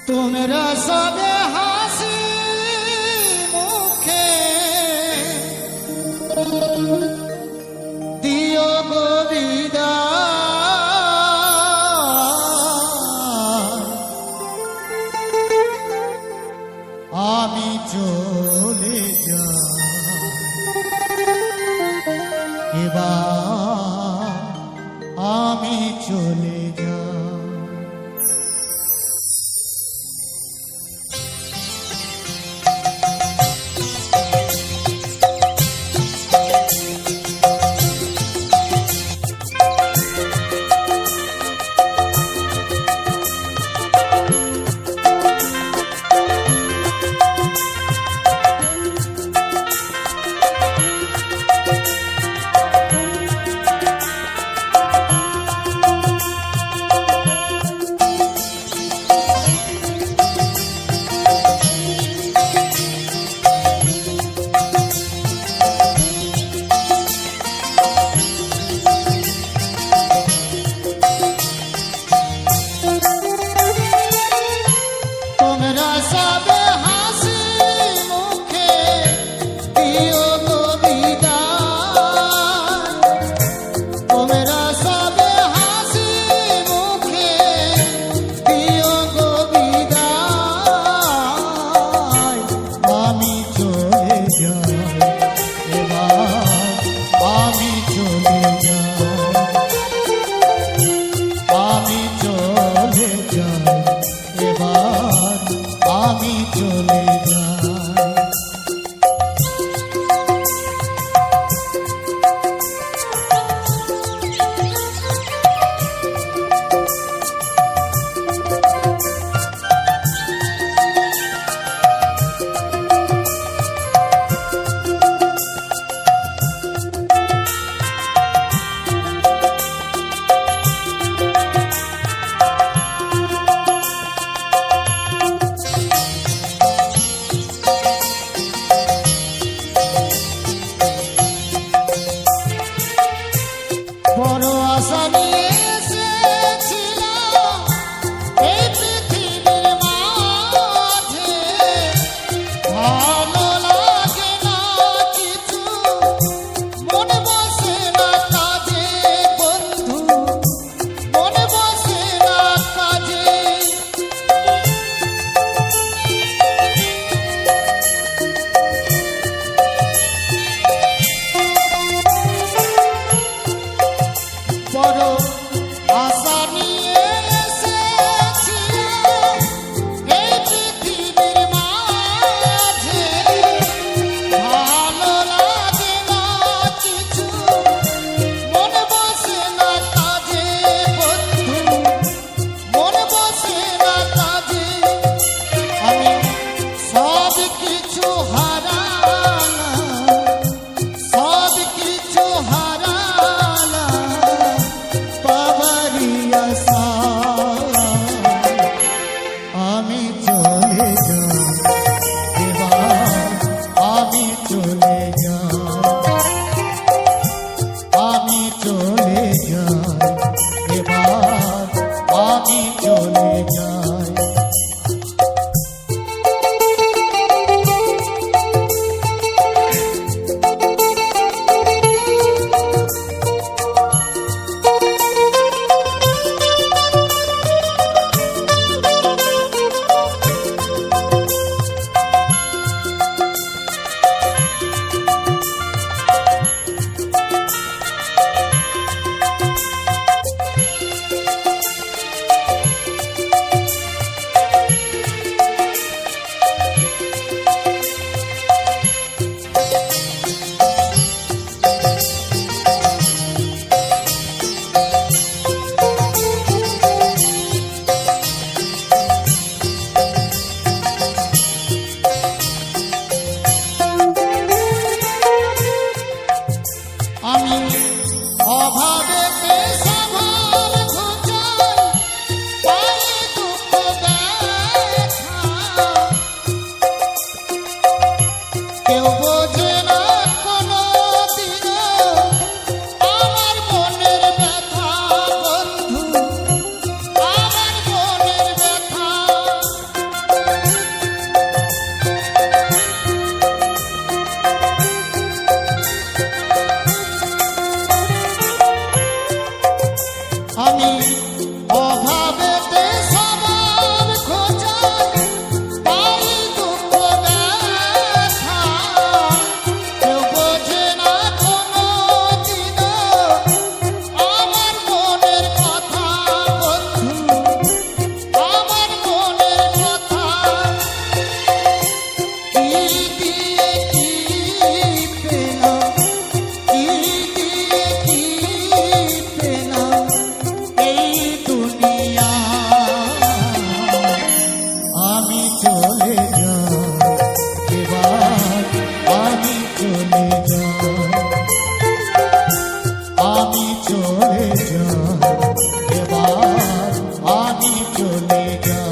তোমরা সবে হাসি মুখে দিও গো বিদায়, আমি চলে যাই এবার, আমি চলে যাই। চলে যাই, এবার আমি চলে যাই, আমি চলে যাই, এবার আমি চলে যাই।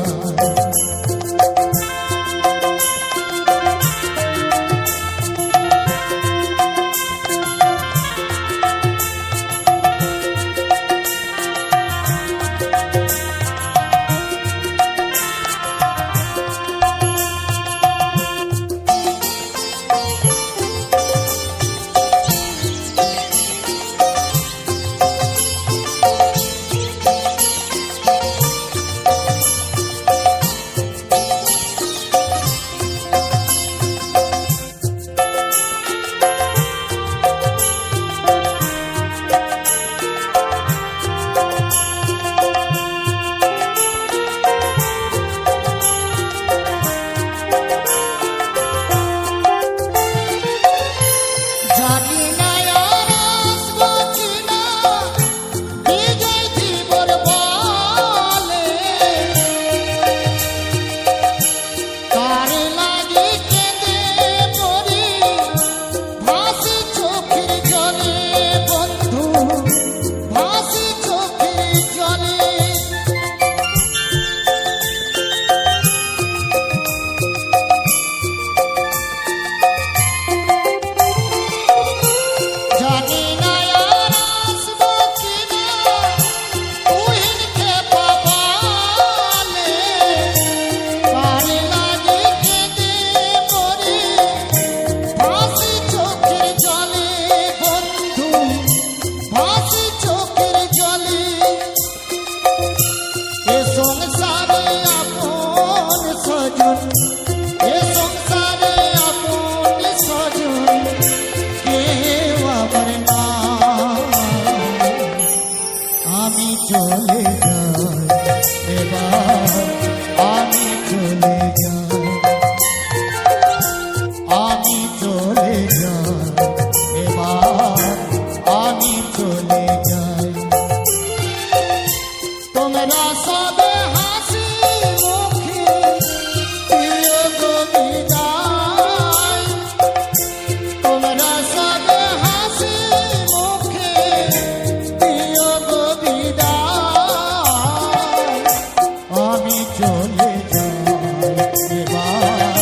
চলে যাই, এবার আমি চলে যাই, আমি চলে যাই, এবার আমি চলে যাই। তোমরা সবে হাসি মুখে দিও গো বিদায়, তোমরা সবে হাসি মুখে দিও গো বিদায়। আমি চলে যাই, এবার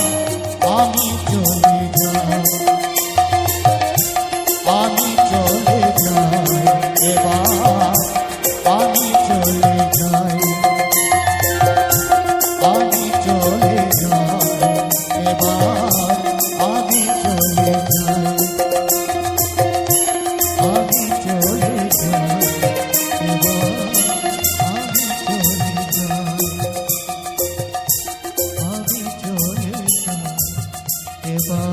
আমি চলে যাই, আমি চলে যাই, এবার আমি চলে যাই, আমি চলে যাই, এবার আমি চলে যাই, আমি চলে যাই, এবার আমি চলে যাই, আমি চলে যাই, এবার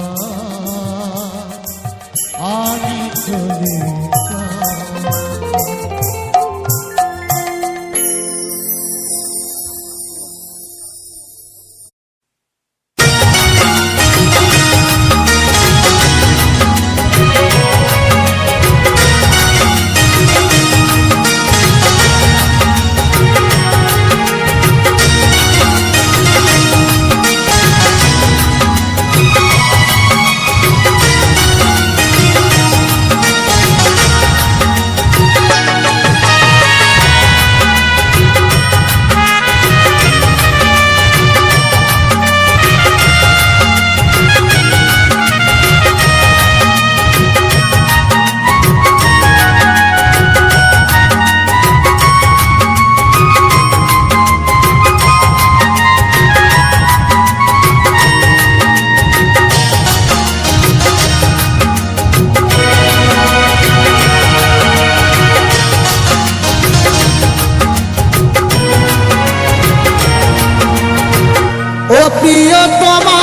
আমি চলে যাই। ও প্রিয়তমা,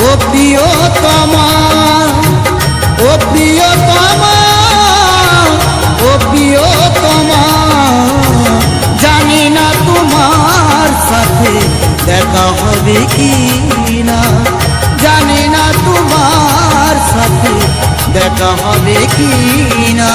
ও প্রিয়তমা, ও প্রিয়তমা, ও প্রিয়তমা, জানি না তোমার সাথে দেখা হবে কি না, জানি না তোমার সাথে দেখা হবে কি না।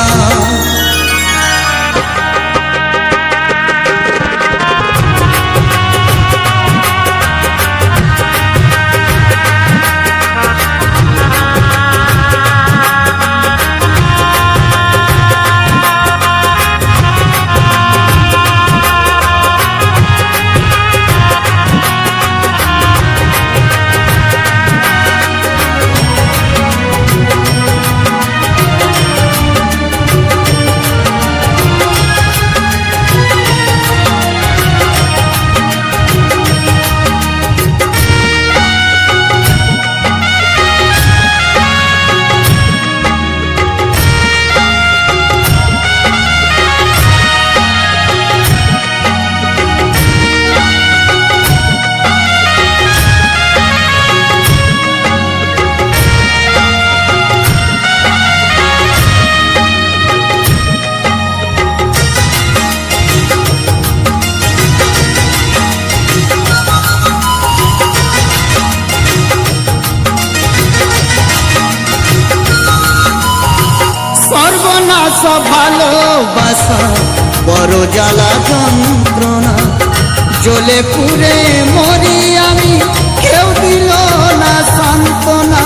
আশা ভালোবাসা বড় জ্বালা যন্ত্রণা, জ্বলে পুড়ে মরি আমি, কেউ দিল না সান্ত্বনা।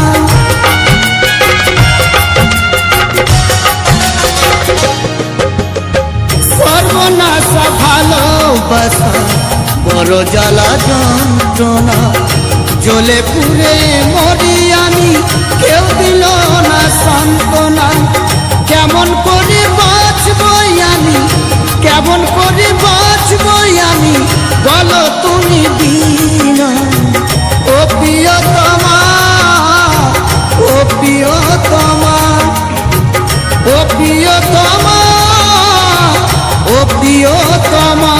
সর্বনাশা ভালোবাসা বড় জ্বালা যন্ত্রণা, জ্বলে পুড়ে মরি আমি, কেউ দিল না সান্ত্বনা। কেমন করে বাঁচবই আমি, কেমন করে বাঁচবই আমি, বলো তুমি বিনা। ও প্রিয়তমা, ও প্রিয়তমা, ও প্রিয়তমা, ও প্রিয়তমা।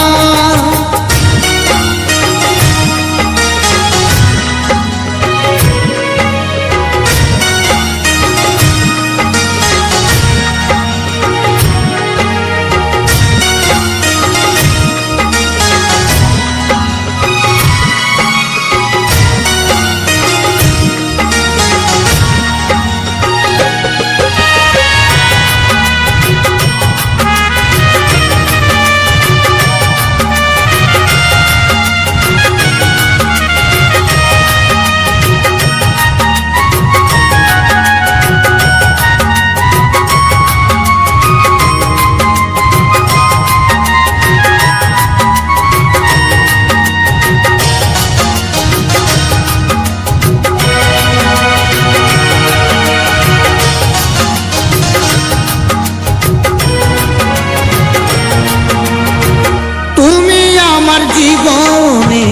জীবনে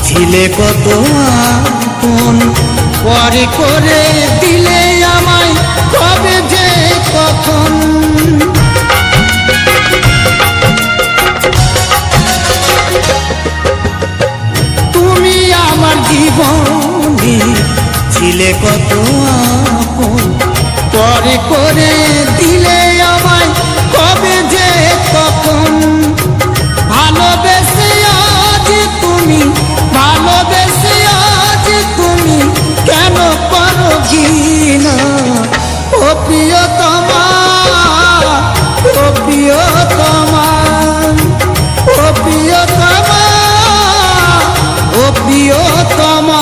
ছিলে কত আপন, পরে করে দিলে আমায় কবে যে কখন। তুমি আমার জীবনে ছিলে কত আপন, পরে করে দিলে আমায় কবে যে কখন। ভালোবেসে আজ তুমি, ভালোবেসে আজ তুমি কেন করো ঘৃণা। ও প্রিয়তমা, ও প্রিয়তমা, ও প্রিয়তমা, ও প্রিয়তমা।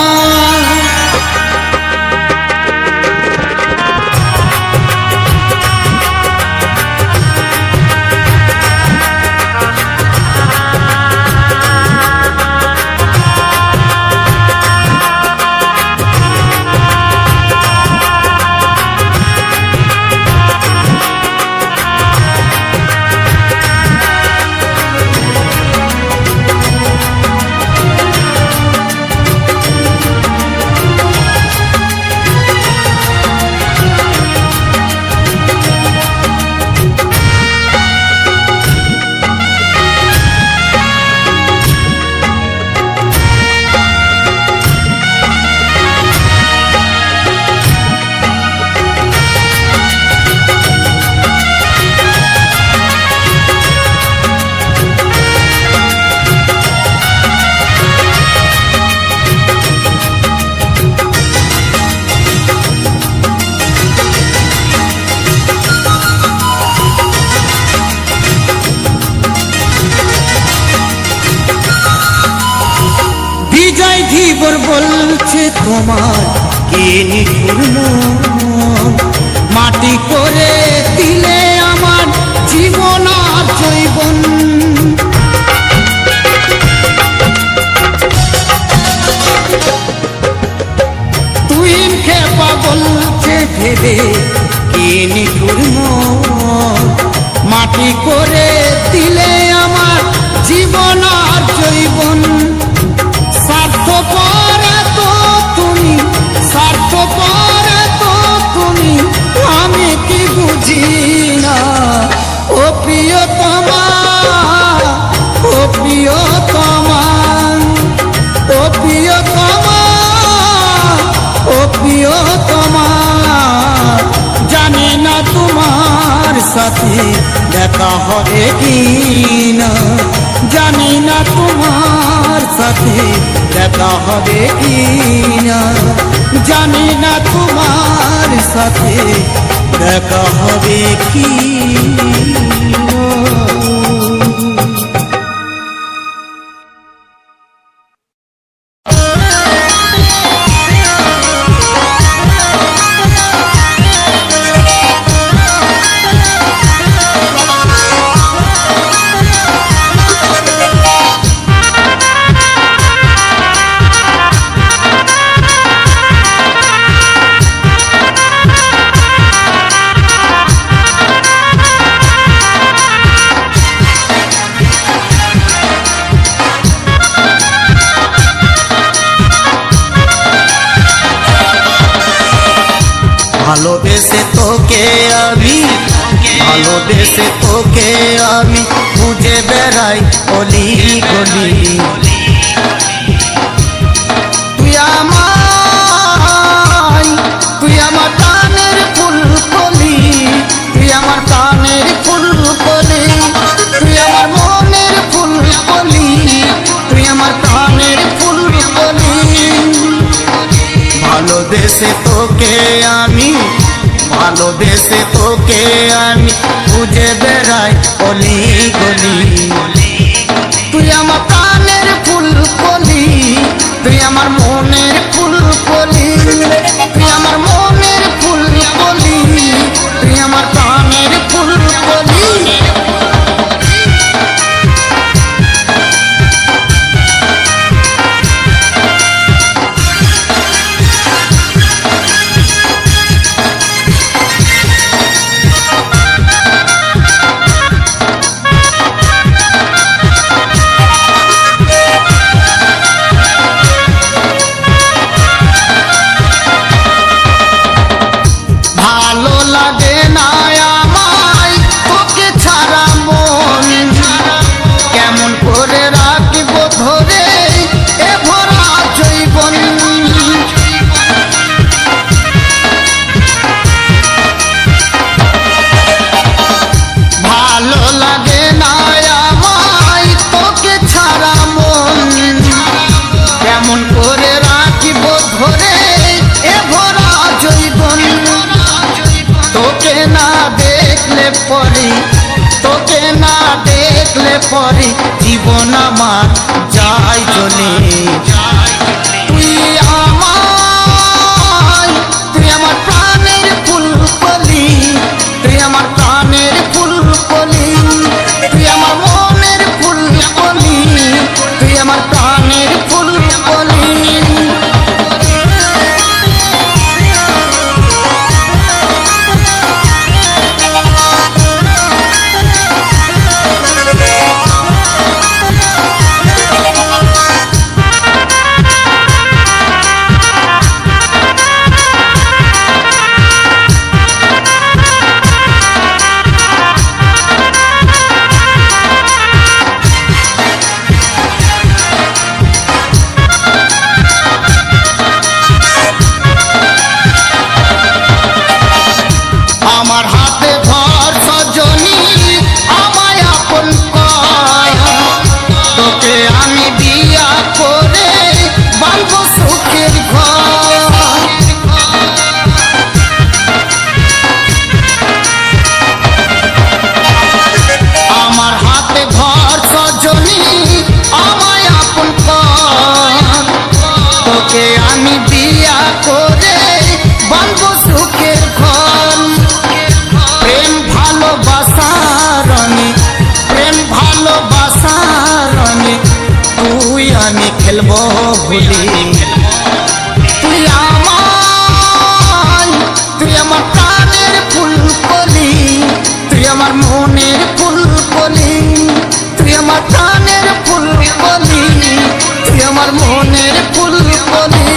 ধীবর বলছে তোমার কি নিঠুর মন, মাটি করে দিলে আমার জীবন আর জৈবন। তুই খেপা বলছে ভেবে কি নিঠুর মন, মাটি করে দিলে আমার জীবন আর জৈবন। স্বার্থপর তো তুমি, স্বার্থপর তো তুমি, আমি কি বুঝি না। ও প্রিয়তমা, ও প্রিয়তমা, ও প্রিয়তমা, ও প্রিয়তমা। জানি না তোমার সাথে দেখা হবে কি না, জানি না তোমার সাথে দেখা হবে কি না। জানি না তোমার সাথে দেখা হবে কি। ভালোবেসে তোকে আমি, ভালোবেসে তোকে আমি খুঁজে বেড়াই অলি গলি। তুই আমার কানের ফুল কলি, তুই আমার কানের ফুল কলি, তুই আমার মনের ফুল কলি, তুই আমার কানের ফুল কলি। ভালোবেসে তোকে আমি, ভালোবেসে তোকে আমি খুঁজে বেড়াই অলি গলি। তুই আমার কানের ফুল কলি, তুই আমার মনের ফুল কলি, তুই আমার মনের ফুল কলি, তুই আমার কানের ফুল কলি। ভালো লাগে না আমায় তোকে ছাড়া মন, কেমন করে রাখব ধরে এ ভরা জৈবন। ভালো লাগে না আমায় তোকে ছাড়া মন, কেমন করে রাখব ধরে এ ভরা জৈবন। তোকে না দেখলে পরে, তোকে না দেখলে পরে জীবন আমার যায় চলে। তুই আমার, তুই আমার প্রাণের ফুল কলি, তুই আমার প্রাণের ফুল কলি, তুই আমার মনের ফুল কলি, তুই আমার প্রাণের ফুল কলি। আমার হাতে ধর সজনী আমায় আপন কর, তোকে আমি বিয়া করে বাঁধবো সুখের ঘর। আমার হাতে ধর সজনী আমায় আপন কর, তোকে আমি বিয়া করে বাঁধবো সুখের ঘর। প্রেম ভালোবাসার রঙে, প্রেম ভালোবাসার রঙে তুই আমি খেলবো হোলি। তুই আমার, তুই আমার প্রাণের ফুল কলি, তুই আমার মনের ফুল কলি, তুই আমার প্রাণের ফুল কলি, তুই আমার মনের ফুল কলি।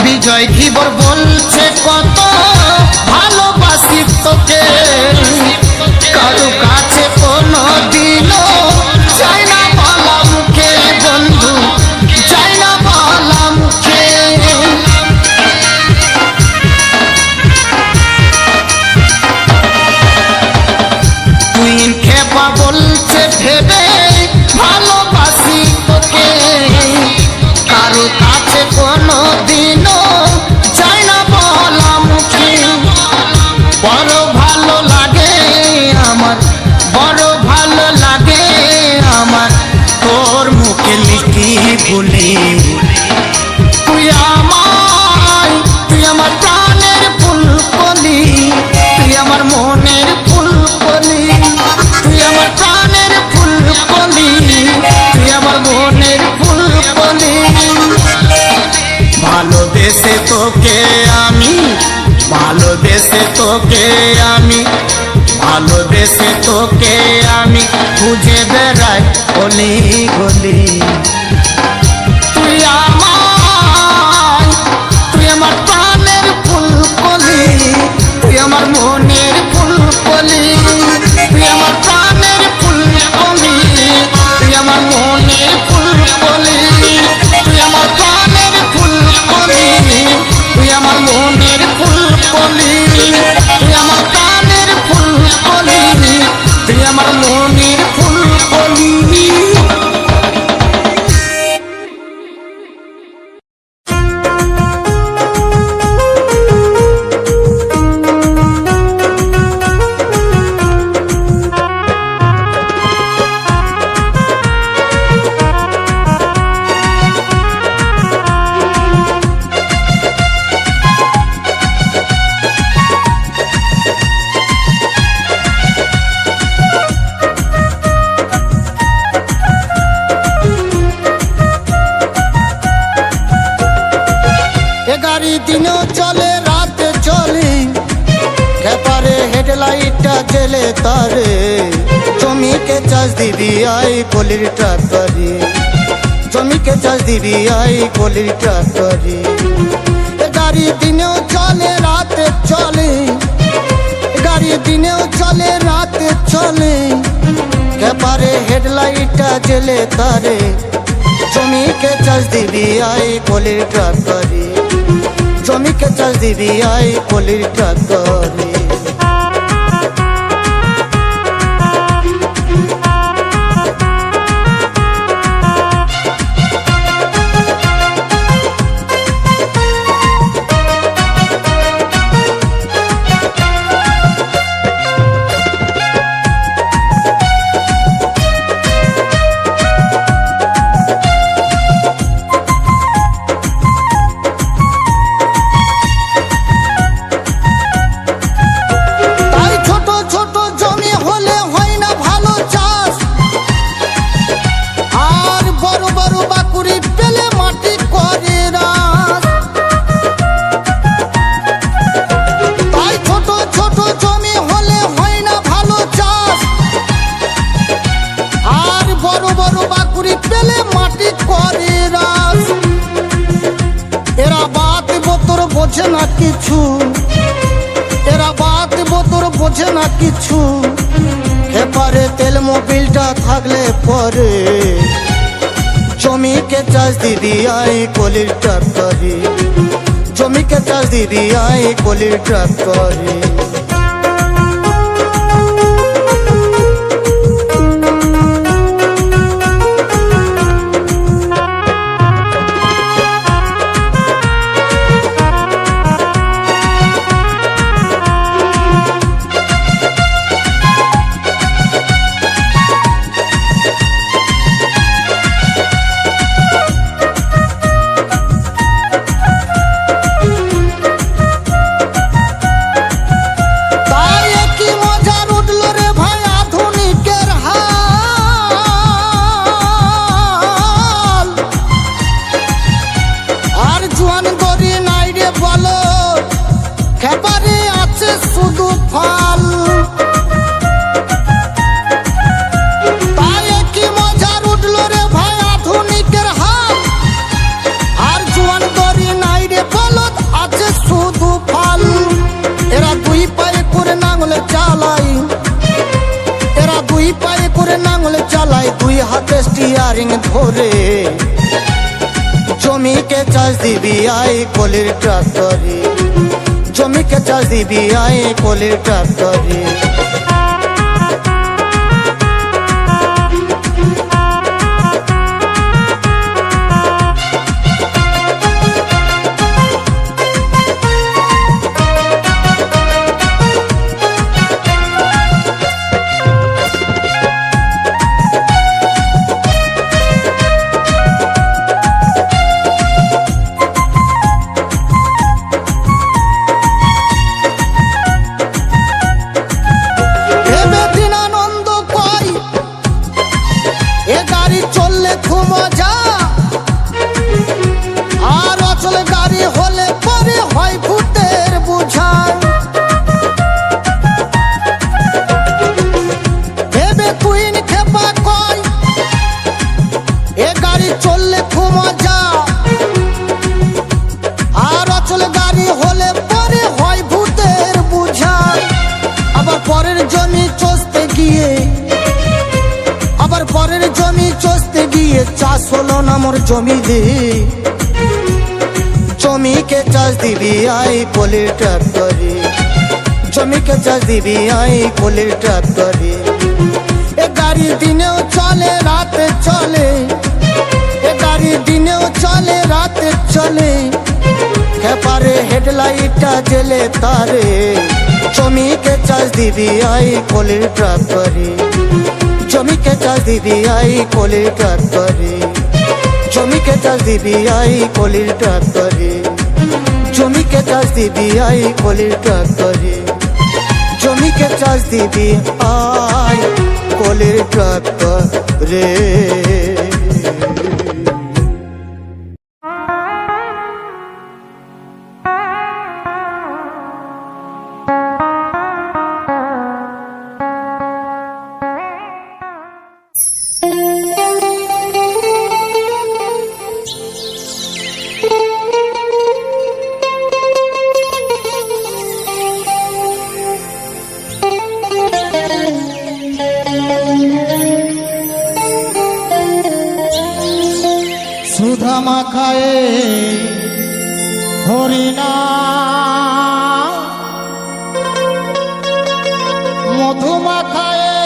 বিজয় ধীবর বলছে কত তোকে আমি, ভালোবেসে তোকে আমি খুঁজে বেড়াই গলি গলি। তুই আমার প্রাণের ফুল কলি, তুই আমার মনের ফুল কলি, তুই আমার প্রাণের ফুল কলি, তুই আমার মনের ফুল কলি, তুই আমার প্রাণের ফুল কলি, তুই আমার মনের ফুল কলি, তুই আমার প্রাণের ফুল কলি, তুই আমার মনের ফুল কলি। গাড়ি দিনও চলে রাতে চলে, খেপারে হেডলাইটটা জেলে তারে, জমিকে চাষ দিবি আই কলির ট্রাক্টরে, জমিকে চাষ দিবি আই কলির ট্রাক্টরে। গাড়ি দিনেও চলে রাতে চলে, গাড়ি দিনেও চলে রাতে চলে, খেপারে হেডলাইটটা জেলে তারে, জমিকে চাষ দিবি আই কলির ট্রাক্টরে, জমিকে চাষ দিবি আই কলির ট্রাক্টরে। বোঝে না কিছু, এরা বাত বোতর বোঝে না কিছু, খেপারে তেল মোবিলটা থাকলে পরে, জমিকে চাষ দিবি আই কলির ট্রাক্টরে, জমিকে চাষ দিবি আই কলির ট্রাক্টরে। দুই হাতে স্টিয়ারিং ধরে, জমিকে চাষ দিবি আই কলির ট্রাক্টরে, জমিকে চাষ দিবি আই কলির ট্রাক্টরে। মোর জমিলি জমিকে চাষ দিবি আই পলির ট্রাক্টরে জমিকে চাষ দিবি আই পলির ট্রাক্টরে এ গাড়ি দিনেও চলে রাতে চলে এ গাড়ি দিনেও চলে রাতে চলে খেপারে হেডলাইটটা জেলে তারে জমিকে চাষ দিবি আই পলির ট্রাক্টরে জমিকে চাষ দিবি আই পলির ট্রাক্টরে জমিকে চাষ দিবি আই পলির ট্রাক্টরে জমিকে চাষ দিবি আই পলির ট্রাক্টরে জমিকে চাষ দিবি আই পলির ট্রাক্টরে সুধা মাখায়ে হরিণা মধু মাখায়ে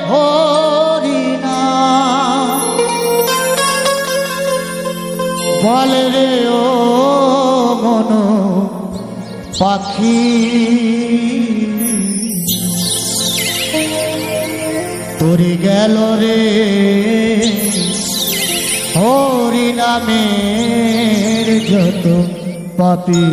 হরিণা বলে রে ও মন পাখি তোরে গেল রে হরি নামের যত পাপী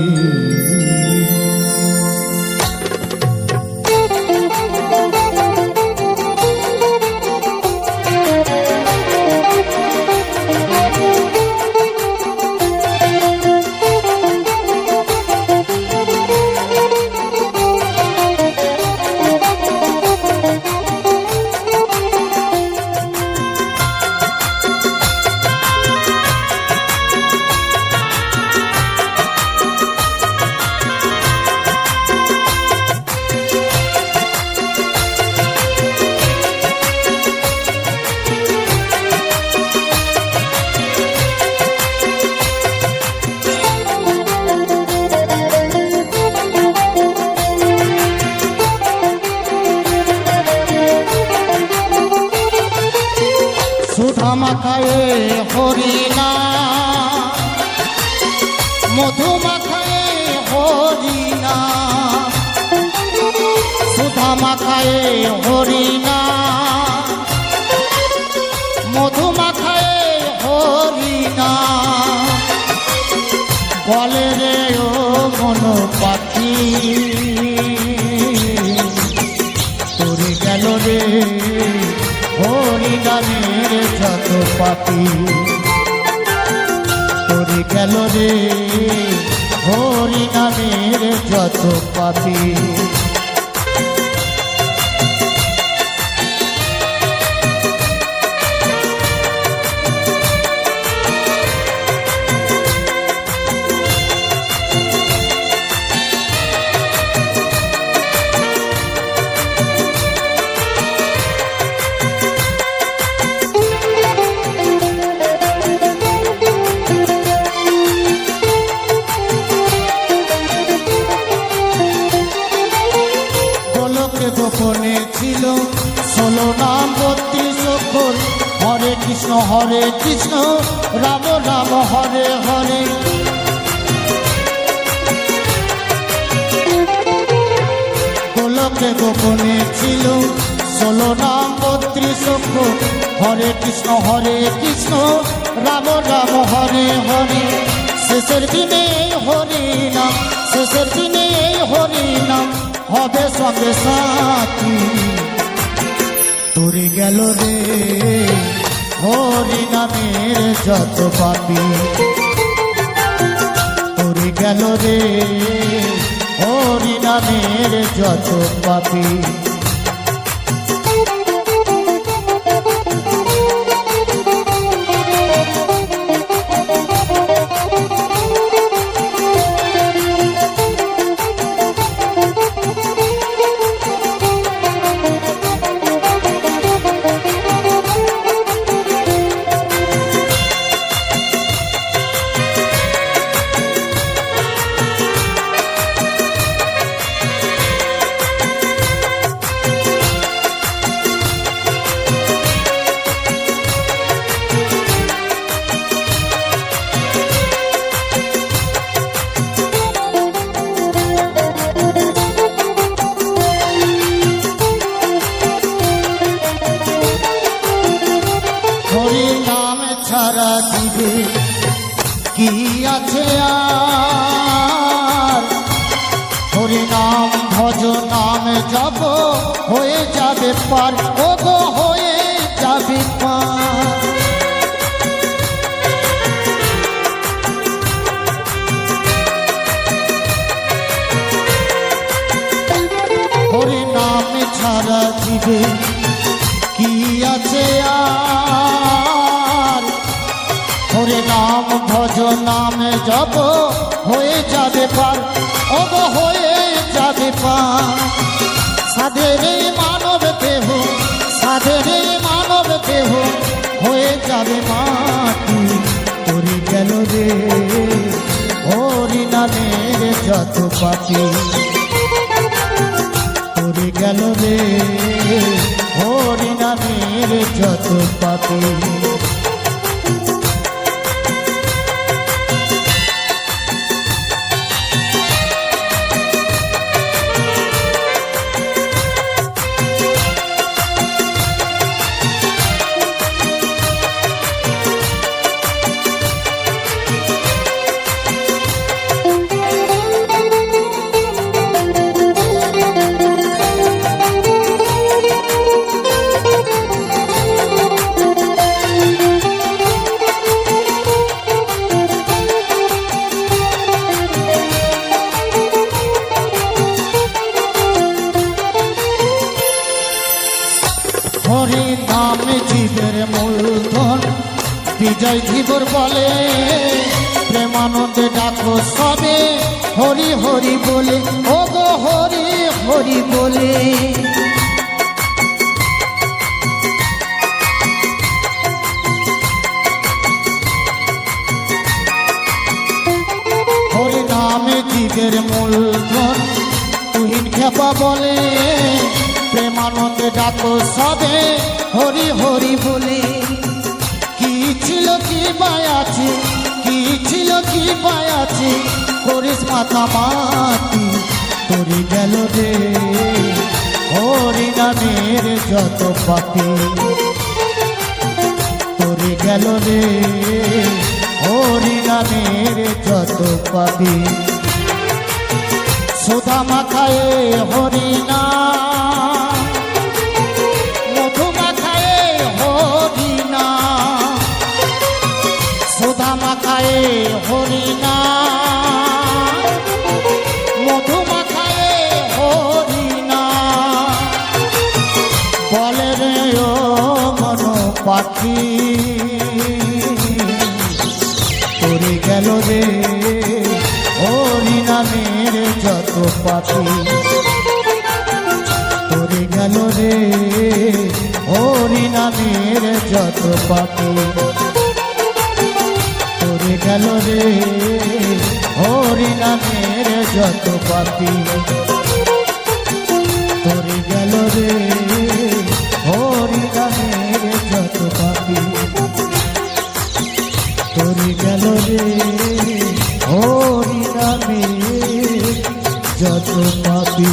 মাখায়ে হরিণা মধু মাখায়ে হরিণা সুধা মাখায়ে হরিণা মধু মাখায়ে হরিণা বলে রে ও মন পাখি তোরে গেল রে হরি নামের যত পাপী তোরে গেল রে হরি নামের যত পাপী গোপনে ছিল 16 নাম 32 অক্ষর হরে কৃষ্ণ রাম রাম হরে হরে গোলকে গোপনে ছিল 16 নাম 32 অক্ষর হরে কৃষ্ণ রাম রাম হরে হরে শেষের দিনে হরি নাম শেষের দিনে হরি নাম হবে সঙ্গে সাথী তোরে গেল রে হরি নামের যত পাপী তোরে গেল রে হরি নামের যত পাপী হরি নাম ভজ নামে যাব হয়ে যাবে পার, ও গো হয়ে যাবে পার। হরি নামে ছাড়া জীবে কি আছে আর, হরি নাম ভজ নামে যাব হয়ে যাবে পার, ও গো হয়ে যাবে পার। সাধের মানব দেহ, সাধের মানব দেহ হয়ে যাবে মাটি, তোরে গেল রে হরি নামের যত পাপি, তোরে গেল রে হরি নামের যত পাপি। হরি নাম জীবের মূলধন, বিজয় জীবর বলে প্রেমানন্দে ডাকো সবে হরি হরি বলে, ও গো হরি হরি বলে। হরি নামে জীবের মূলধন, তুহিন খেপা বলে প্রেমানন্দে ডাকো সবে হরি হরি বলে। কি ছিল কি পায়াছি, কি ছিল কি পায়াছি, করিস মাথা মাতি, তোরে গেল রে হরি নামের যত পাপি, তোরে গেল রে হরি নামের যত পাপি। সুধা মাখায় হরি নাম, মধু মাখায় হরি নাম, সুধা মাখায় হরি নাম, মধু মাখায় হরি নাম। বলে রে ও মন পাখি, তোরে গেল রে হরি নামের যত পাপি, তোরে গেল রে হরি নামের যত পাপি, তোরে গেল রে হরি নামের যত পাপি, তোরে গেল রে হরি নামের যত পাপি, তোরে গেল রে হরি নামের যত পাপি।